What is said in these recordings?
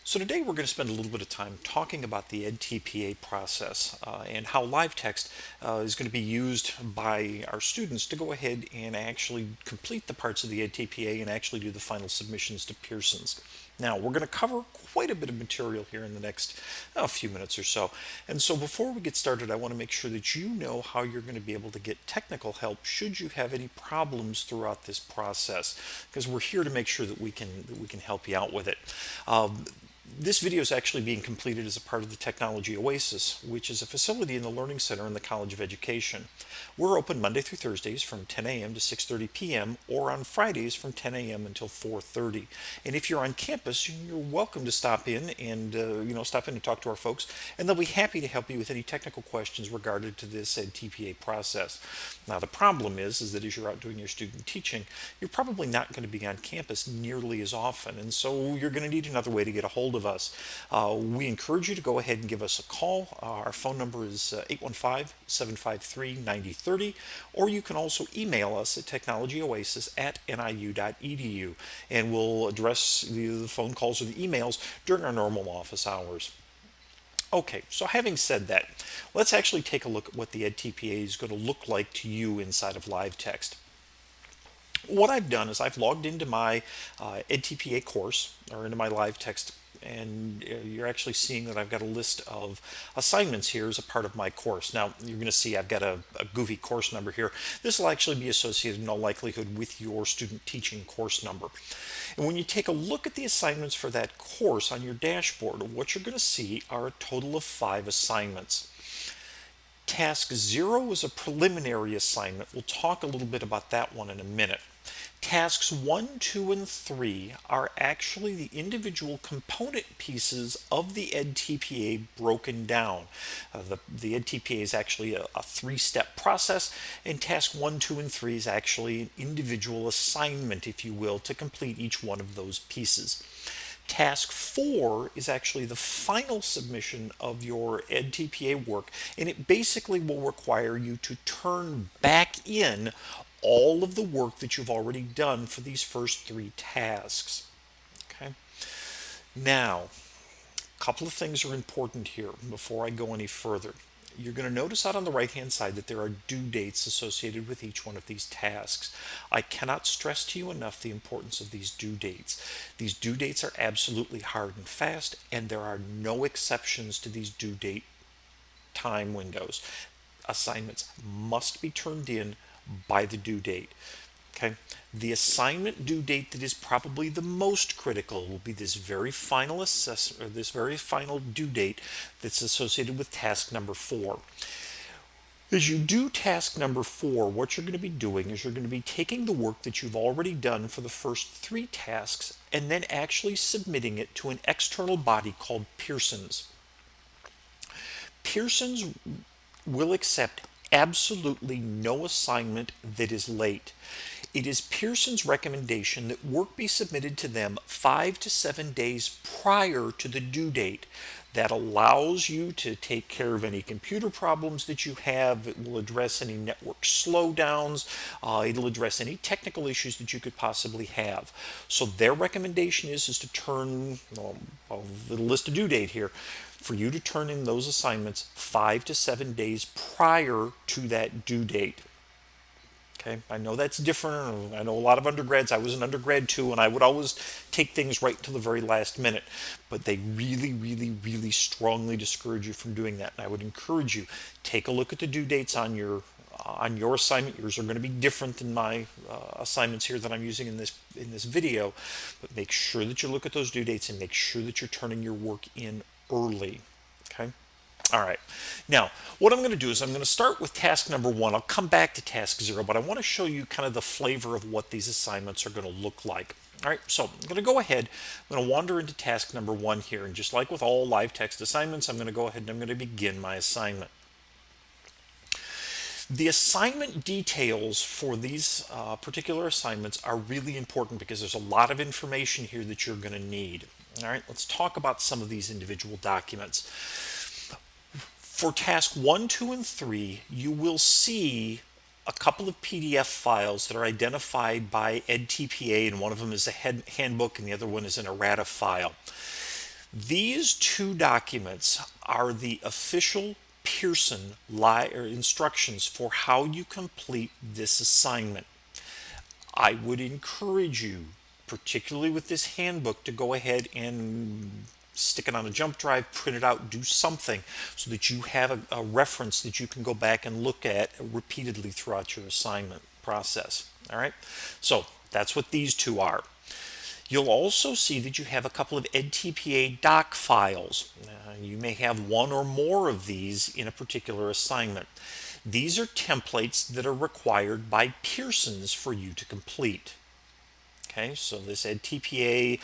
So today we're going to spend a little bit of time talking about the edTPA process and how LiveText is going to be used by our students to go ahead and actually complete the parts of the edTPA and actually do the final submissions to Pearson's. Now, we're going to cover quite a bit of material here in the next few minutes or so. And so before we get started, I want to make sure that you know how you're going to be able to get technical help should you have any problems throughout this process, because we're here to make sure that we can help you out with it. This video is actually being completed as a part of the Technology Oasis, which is a facility in the Learning Center in the College of Education. We're open Monday through Thursdays from 10 a.m. to 6:30 p.m. or on Fridays from 10 a.m. until 4:30. And if you're on campus, you're welcome to stop in and stop in and talk to our folks, and they'll be happy to help you with any technical questions regarding to this edTPA process. Now, the problem is that as you're out doing your student teaching, you're probably not going to be on campus nearly as often, and so you're going to need another way to get a hold of us. We encourage you to go ahead and give us a call. Our phone number is 815-753-9030, or you can also email us at technologyoasis@niu.edu, and we'll address the phone calls or the emails during our normal office hours. Okay, so having said that, let's actually take a look at what the edTPA is going to look like to you inside of LiveText. What I've done is I've logged into my edTPA course, or into my LiveText, and you're actually seeing that I've got a list of assignments here as a part of my course. Now, you're going to see I've got a goofy course number here. This will actually be associated in all likelihood with your student teaching course number. And when you take a look at the assignments for that course on your dashboard, what you're going to see are a total of 5 assignments. Task 0 is a preliminary assignment. We'll talk a little bit about that one in a minute. Tasks 1, 2, and 3 are actually the individual component pieces of the edTPA broken down. The edTPA is actually a 3-step process, and task 1, 2, and 3 is actually an individual assignment, if you will, to complete each one of those pieces. Task 4 is actually the final submission of your edTPA work, and it basically will require you to turn back in all of the work that you've already done for these first 3 tasks. Okay. Now, a couple of things are important here before I go any further. You're going to notice out on the right hand side that there are due dates associated with each one of these tasks. I cannot stress to you enough the importance of these due dates. These due dates are absolutely hard and fast, and there are no exceptions to these due date time windows. Assignments must be turned in by the due date. Okay. The assignment due date that is probably the most critical will be this very final due date that's associated with task number 4. As you do task number 4, what you're going to be doing is you're going to be taking the work that you've already done for the first 3 tasks and then actually submitting it to an external body called Pearson's. Pearson's will accept absolutely no assignment that is late. It is Pearson's recommendation that work be submitted to them 5 to 7 days prior to the due date. That allows you to take care of any computer problems that you have. It will address any network slowdowns. It'll address any technical issues that you could possibly have. So their recommendation is to turn, I'll list a due date here, for you to turn in those assignments 5 to 7 days prior to that due date. Okay, I know that's different. I know a lot of undergrads, I was an undergrad too, and I would always take things right to the very last minute, but they really, really, really strongly discourage you from doing that. And I would encourage you, take a look at the due dates on your assignment. Yours are going to be different than my assignments here that I'm using in this video, but make sure that you look at those due dates and make sure that you're turning your work in early. Okay. All right. Now, what I'm going to do is I'm going to start with task number 1. I'll come back to task 0, but I want to show you kind of the flavor of what these assignments are going to look like. All right, so I'm going to go ahead. I'm going to wander into task number 1 here, and just like with all LiveText assignments, I'm going to go ahead and I'm going to begin my assignment. The assignment details for these particular assignments are really important because there's a lot of information here that you're going to need. All right, let's talk about some of these individual documents. For task 1, 2, and 3, you will see a couple of PDF files that are identified by edTPA, and one of them is a handbook and the other one is an errata file. These two documents are the official Pearson instructions for how you complete this assignment. I would encourage you, particularly with this handbook, to go ahead and stick it on a jump drive, print it out, do something so that you have a reference that you can go back and look at repeatedly throughout your assignment process. All right, so that's what these two are. You'll also see that you have a couple of edTPA doc files. You may have one or more of these in a particular assignment. These are templates that are required by Pearson's for you to complete. Okay, so this edTPA,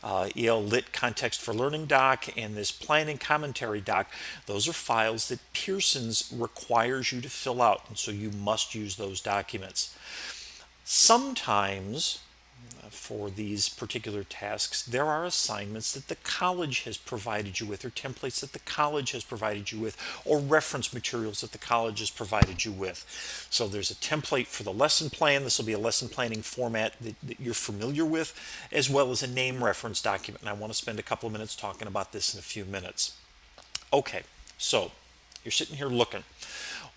EL Lit Context for Learning doc, and this planning commentary doc, those are files that Pearson's requires you to fill out, and so you must use those documents. Sometimes, for these particular tasks, there are assignments that the college has provided you with, or templates that the college has provided you with, or reference materials that the college has provided you with. So there's a template for the lesson plan. This will be a lesson planning format that you're familiar with, as well as a name reference document. And I want to spend a couple of minutes talking about this in a few minutes. Okay, so you're sitting here looking.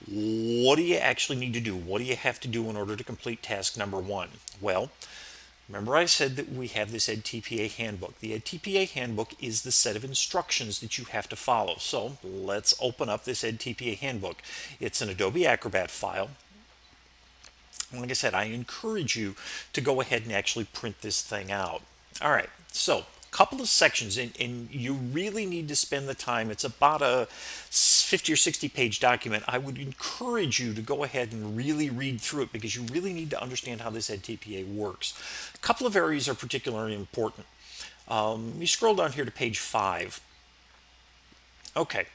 What do you actually need to do? What do you have to do in order to complete task number 1? Well, remember I said that we have this edTPA handbook. The edTPA handbook is the set of instructions that you have to follow. So let's open up this edTPA handbook. It's an Adobe Acrobat file. Like I said, I encourage you to go ahead and actually print this thing out. All right, so a couple of sections, and you really need to spend the time. It's about a 50 or 60 page document. I would encourage you to go ahead and really read through it because you really need to understand how this edTPA works. A couple of areas are particularly important. You scroll down here to page 5. Okay.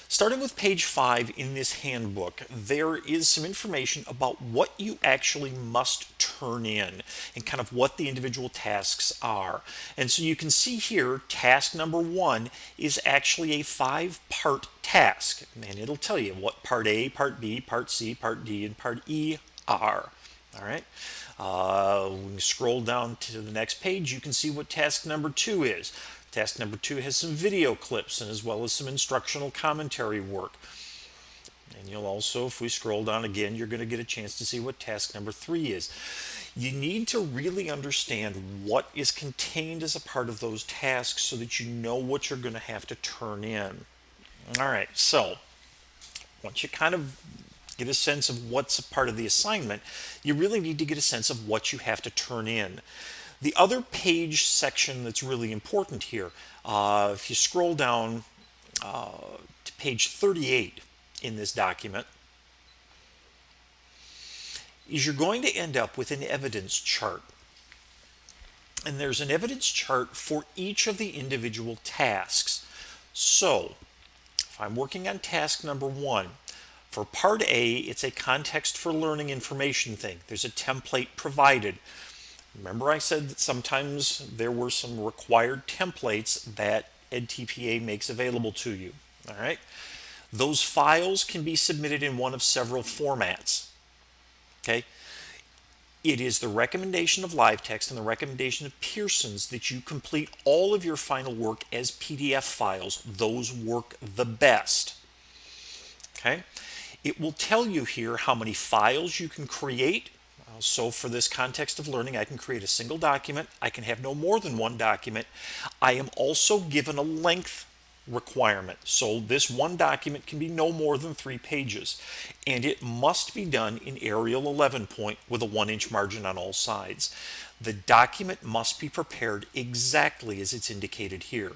Starting with page 5 in this handbook, there is some information about what you actually must turn in and kind of what the individual tasks are. And so you can see here, task number 1 is actually a 5-part task. And it'll tell you what part A, part B, part C, part D, and part E are. All right. When you scroll down to the next page, you can see what task number 2 is. Task number 2 has some video clips and as well as some instructional commentary work. And you'll also, if we scroll down again, you're going to get a chance to see what task number 3 is. You need to really understand what is contained as a part of those tasks so that you know what you're going to have to turn in. All right, so once you kind of get a sense of what's a part of the assignment, you really need to get a sense of what you have to turn in. The other page section that's really important here, if you scroll down to page 38 in this document, is you're going to end up with an evidence chart. And there's an evidence chart for each of the individual tasks. So, if I'm working on task number 1, for part A, it's a context for learning information thing. There's a template provided. Remember I said that sometimes there were some required templates that edTPA makes available to you. All right. Those files can be submitted in one of several formats. Okay. It is the recommendation of LiveText and the recommendation of Pearson's that you complete all of your final work as PDF files. Those work the best. Okay. It will tell you here how many files you can create. So for this context of learning, I can create a single document. I can have no more than one document. I am also given a length requirement. So this one document can be no more than 3 pages. And it must be done in Arial 11 point with a 1-inch margin on all sides. The document must be prepared exactly as it's indicated here.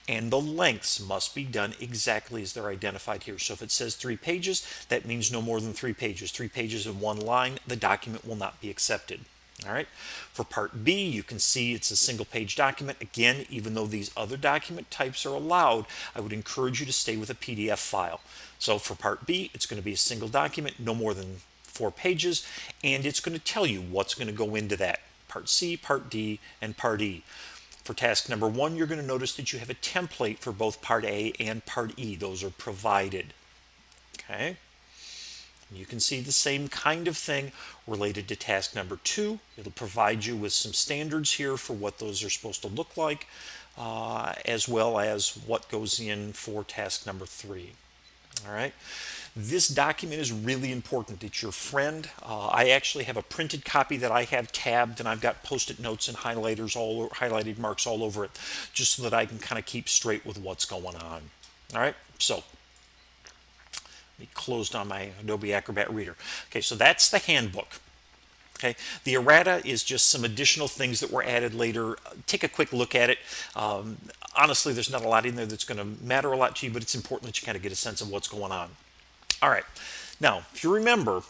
And the lengths must be done exactly as they're identified here. So if it says 3 pages, that means no more than 3 pages. 3 pages in one line, the document will not be accepted. All right. For part B, you can see it's a single page document. Again, even though these other document types are allowed, I would encourage you to stay with a PDF file. So for part B, it's going to be a single document, no more than 4 pages, and it's going to tell you what's going to go into that. Part C, Part D, and Part E. For task number 1, you're going to notice that you have a template for both Part A and Part E. Those are provided. Okay. You can see the same kind of thing related to task number 2. It'll provide you with some standards here for what those are supposed to look like, as well as what goes in for task number 3. All right. This document is really important. It's your friend. I actually have a printed copy that I have tabbed, and I've got post-it notes and highlighted marks all over it, just so that I can kind of keep straight with what's going on. All right. So let me close down my Adobe Acrobat Reader. Okay, so that's the handbook. Okay, the errata is just some additional things that were added later. Take a quick look at it. Honestly, there's not a lot in there that's going to matter a lot to you, but it's important that you kind of get a sense of what's going on. All right, now if you remember,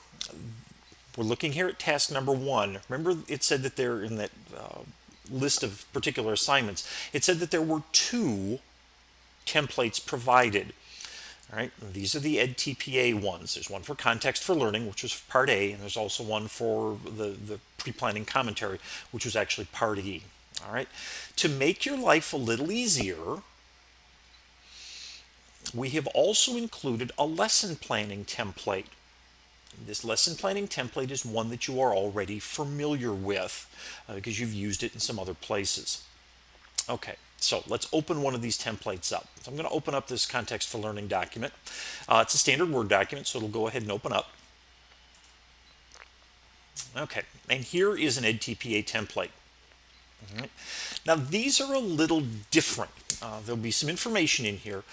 we're looking here at task number 1. Remember, it said that there in that list of particular assignments, it said that there were 2 templates provided. All right, these are the edTPA ones. There's one for context for learning, which was part A, and there's also one for the pre-planning commentary, which was actually part E. All right, to make your life a little easier, we have also included a lesson planning template. This lesson planning template is one that you are already familiar with because you've used it in some other places. Okay, so let's open one of these templates up. So I'm going to open up this context for learning document. It's a standard Word document, so it'll go ahead and open up. Okay, and here is an edTPA template. All right. Now these are a little different. There'll be some information in here.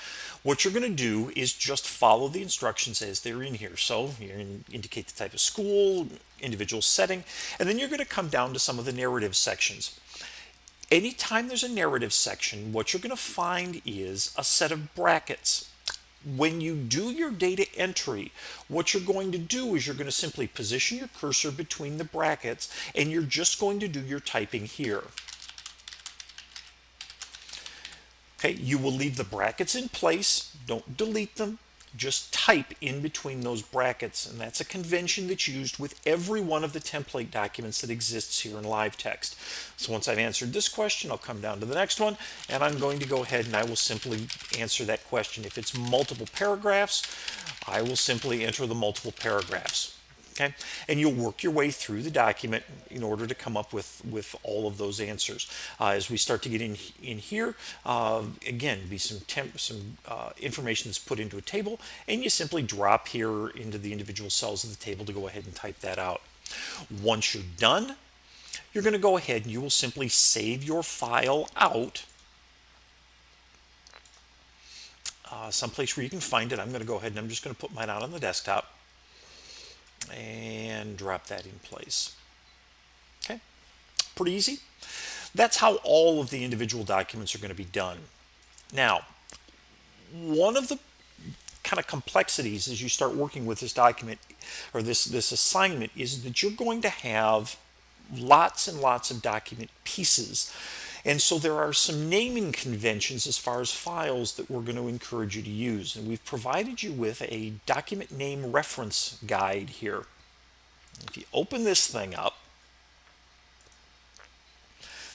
What you're going to do is just follow the instructions as they're in here. So you're going to indicate the type of school, individual setting, and then you're going to come down to some of the narrative sections. Anytime there's a narrative section, what you're going to find is a set of brackets. When you do your data entry, what you're going to do is you're going to simply position your cursor between the brackets, and you're just going to do your typing here. Okay, you will leave the brackets in place. Don't delete them. Just type in between those brackets, and that's a convention that's used with every one of the template documents that exists here in LiveText. So once I've answered this question, I'll come down to the next one, and I'm going to go ahead and I will simply answer that question. If it's multiple paragraphs, I will simply enter the multiple paragraphs. Okay, and you'll work your way through the document in order to come up with all of those answers. As we start to get in here, again, be some information that's put into a table, and you simply drop here into the individual cells of the table to go ahead and type that out. Once you're done, you're going to go ahead and you will simply save your file out someplace where you can find it. I'm going to go ahead and I'm just going to put mine out on the desktop and drop that in place. Okay, pretty easy. That's how all of the individual documents are going to be done. Now, one of the kind of complexities as you start working with this document or this assignment is that you're going to have lots and lots of document pieces. And so there are some naming conventions as far as files that we're going to encourage you to use. And we've provided you with a document name reference guide here. If you open this thing up,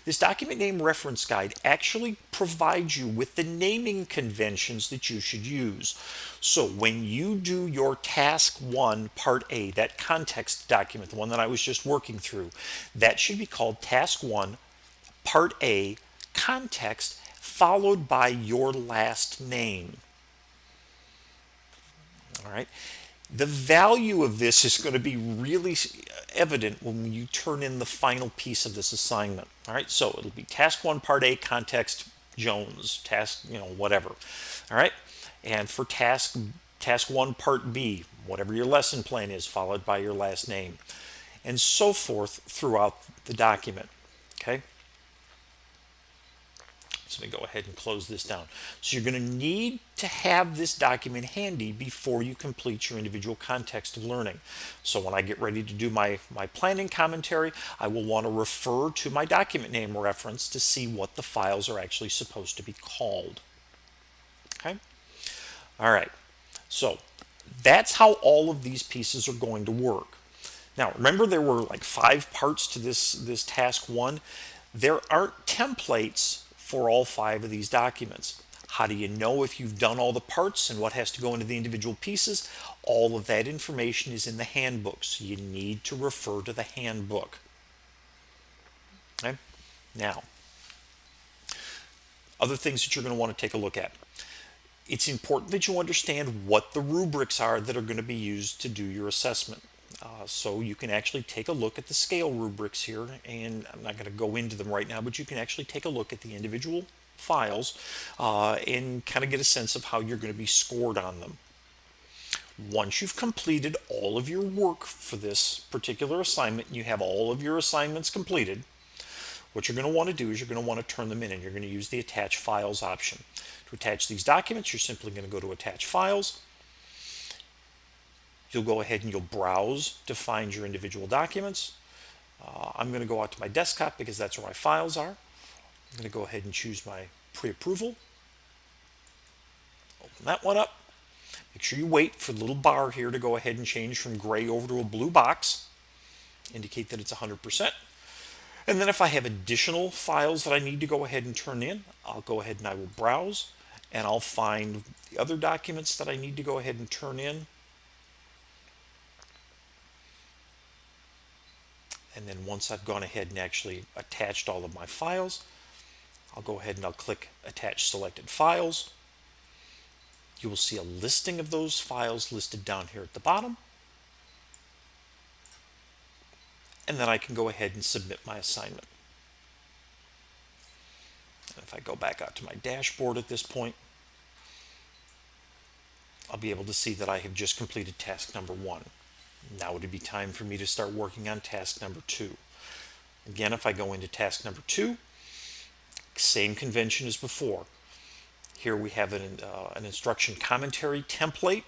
this document name reference guide actually provides you with the naming conventions that you should use. So when you do your task 1 part A, that context document, the one that I was just working through, that should be called task 1 part A, context, followed by your last name. All right. The value of this is going to be really evident when you turn in the final piece of this assignment. All right. So it'll be task 1 part A, context Jones, task, whatever. All right. And for task 1 part B, whatever your lesson plan is, followed by your last name, and so forth throughout the document. Okay. So let me go ahead and close this down. So you're going to need to have this document handy before you complete your individual context of learning. So when I get ready to do my planning commentary, I will want to refer to my document name reference to see what the files are actually supposed to be called. Okay? All right. So that's how all of these pieces are going to work. Now, remember there were like 5 parts to this task 1. There aren't templates for all 5 of these documents. How do you know if you've done all the parts and what has to go into the individual pieces? All of that information is in the handbook, so you need to refer to the handbook. Okay? Now, other things that you're going to want to take a look at. It's important that you understand what the rubrics are that are going to be used to do your assessment. So you can actually take a look at the scale rubrics here, and I'm not going to go into them right now, but you can actually take a look at the individual files and kind of get a sense of how you're going to be scored on them. Once you've completed all of your work for this particular assignment, and you have all of your assignments completed, what you're going to want to do is you're going to want to turn them in, and you're going to use the Attach Files option. To attach these documents, you're simply going to go to Attach Files. You'll go ahead and you'll browse to find your individual documents. I'm going to go out to my desktop because that's where my files are. I'm going to go ahead and choose my pre-approval. Open that one up. Make sure you wait for the little bar here to go ahead and change from gray over to a blue box. Indicate that it's 100%. And then if I have additional files that I need to go ahead and turn in, I'll go ahead and I will browse, and I'll find the other documents that I need to go ahead and turn in. And then once I've gone ahead and actually attached all of my files, I'll go ahead and I'll click Attach Selected Files. You will see a listing of those files listed down here at the bottom. And then I can go ahead and submit my assignment. And if I go back out to my dashboard at this point, I'll be able to see that I have just completed task number 1. Now would it be time for me to start working on task number 2. Again, if I go into task number 2, same convention as before. Here we have an instruction commentary template.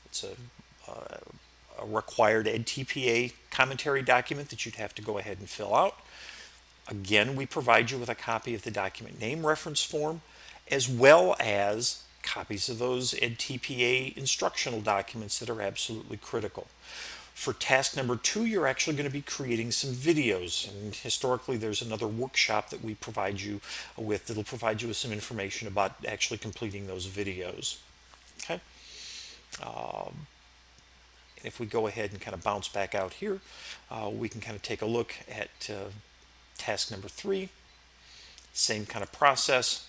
It's a required edTPA commentary document that you'd have to go ahead and fill out. Again, we provide you with a copy of the document name reference form, as well as copies of those edTPA instructional documents that are absolutely critical. For task number 2, you're actually going to be creating some videos, and historically there's another workshop that we provide you with that'll provide you with some information about actually completing those videos. Okay. If we go ahead and kind of bounce back out here, we can kind of take a look at task number 3. Same kind of process.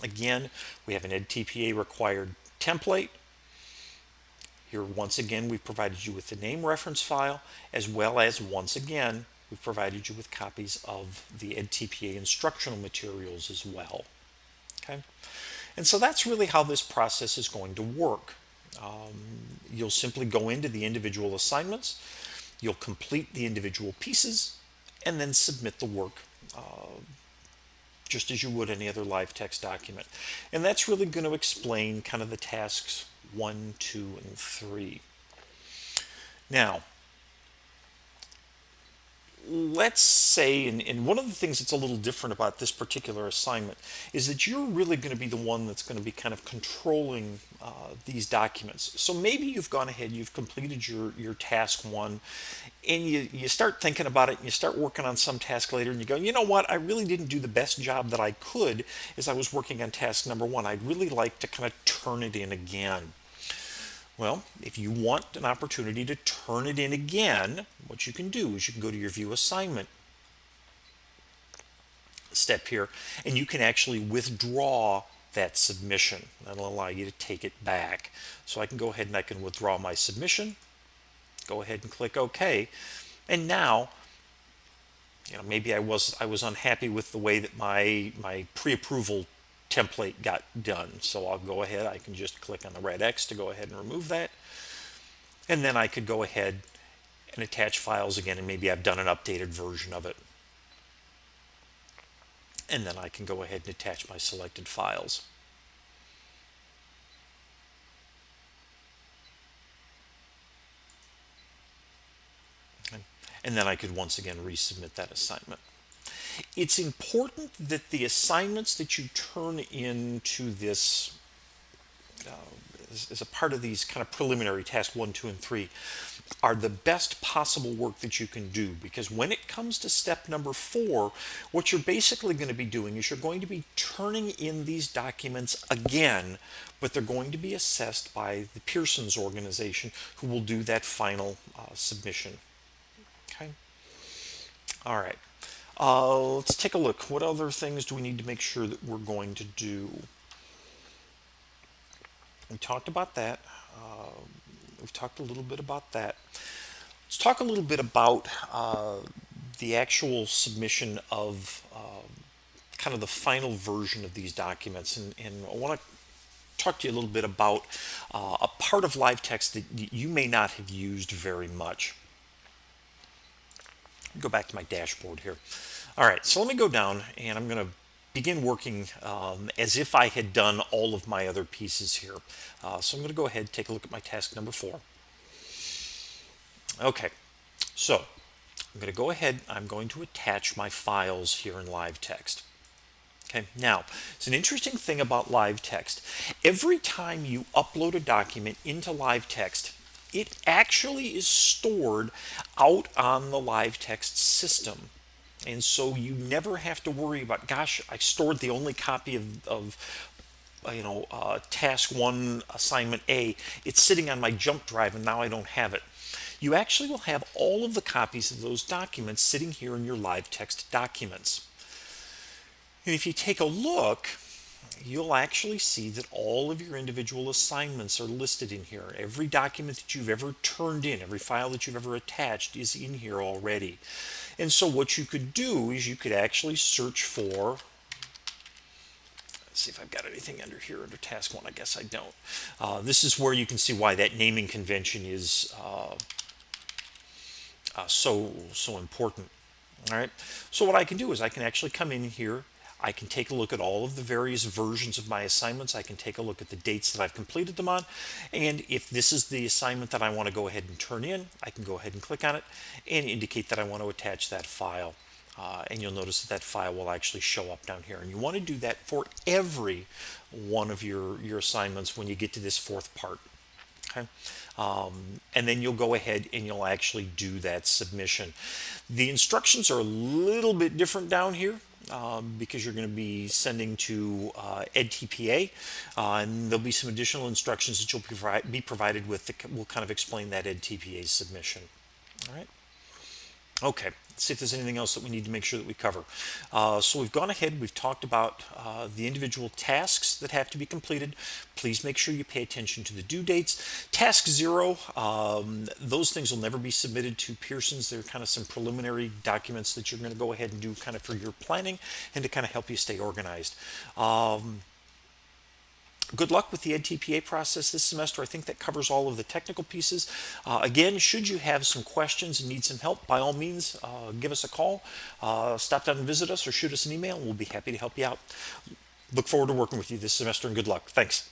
Again, we have an edTPA required template. Here, once again, we've provided you with the name reference file, as well as, once again, we've provided you with copies of the edTPA instructional materials as well. Okay? And so that's really how this process is going to work. You'll simply go into the individual assignments, you'll complete the individual pieces, and then submit the work just as you would any other LiveText document. And that's really going to explain kind of the tasks 1, 2, and 3. Now, let's say, and one of the things that's a little different about this particular assignment is that you're really going to be the one that's going to be kind of controlling these documents. So maybe you've gone ahead, you've completed your task 1, and you start thinking about it, and you start working on some task later, and you go, you know what, I really didn't do the best job that I could as I was working on task number 1. I'd really like to kind of turn it in again. Well, if you want an opportunity to turn it in again, what you can do is you can go to your View Assignment step here, and you can actually withdraw that submission. That'll allow you to take it back. So I can go ahead and I can withdraw my submission, go ahead and click OK, and now, you know, maybe I was unhappy with the way that my pre-approval template got done. So I'll go ahead, I can just click on the red X to go ahead and remove that. And then I could go ahead and attach files again, and maybe I've done an updated version of it. And then I can go ahead and attach my selected files. And then I could once again resubmit that assignment. It's important that the assignments that you turn into this as a part of these kind of preliminary tasks 1, 2, and 3, are the best possible work that you can do, because when it comes to step number 4, what you're basically going to be doing is you're going to be turning in these documents again, but they're going to be assessed by the Pearson's organization, who will do that final submission. Okay. All right. Let's take a look. What other things do we need to make sure that we're going to do? We talked about that. We've talked a little bit about that. Let's talk a little bit about the actual submission of kind of the final version of these documents. And I want to talk to you a little bit about a part of LiveText that you may not have used very much. Go back to my dashboard here. All right, so let me go down and I'm going to begin working as if I had done all of my other pieces here. So I'm going to go ahead and take a look at my task number 4. Okay, so I'm going to go ahead, I'm going to attach my files here in LiveText. Okay, now, it's an interesting thing about LiveText. Every time you upload a document into LiveText, it actually is stored out on the LiveText system. And so you never have to worry about, gosh, I stored the only copy of task 1 assignment A. It's sitting on my jump drive and now I don't have it. You actually will have all of the copies of those documents sitting here in your LiveText documents. And if you take a look, you'll actually see that all of your individual assignments are listed in here. Every document that you've ever turned in, every file that you've ever attached is in here already. And so what you could do is you could actually search for, let's see if I've got anything under here under task 1. I guess I don't. This is where you can see why that naming convention is so important. All right. So what I can do is I can actually come in here. I can take a look at all of the various versions of my assignments. I can take a look at the dates that I've completed them on. And if this is the assignment that I want to go ahead and turn in, I can go ahead and click on it and indicate that I want to attach that file. And you'll notice that that file will actually show up down here. And you want to do that for every one of your assignments when you get to this 4th part. Okay. And then you'll go ahead and you'll actually do that submission. The instructions are a little bit different down here because you're going to be sending to edTPA, and there'll be some additional instructions that you'll be provided with that will kind of explain that edTPA submission. All right. Okay, let's see if there's anything else that we need to make sure that we cover. So we've gone ahead, we've talked about the individual tasks that have to be completed. Please make sure you pay attention to the due dates. Task 0, those things will never be submitted to Pearson's. They're kind of some preliminary documents that you're going to go ahead and do kind of for your planning and to kind of help you stay organized. Good luck with the edTPA process this semester. I think that covers all of the technical pieces. Again, should you have some questions and need some help, by all means, give us a call, stop down and visit us, or shoot us an email, and we'll be happy to help you out. Look forward to working with you this semester, and good luck. Thanks.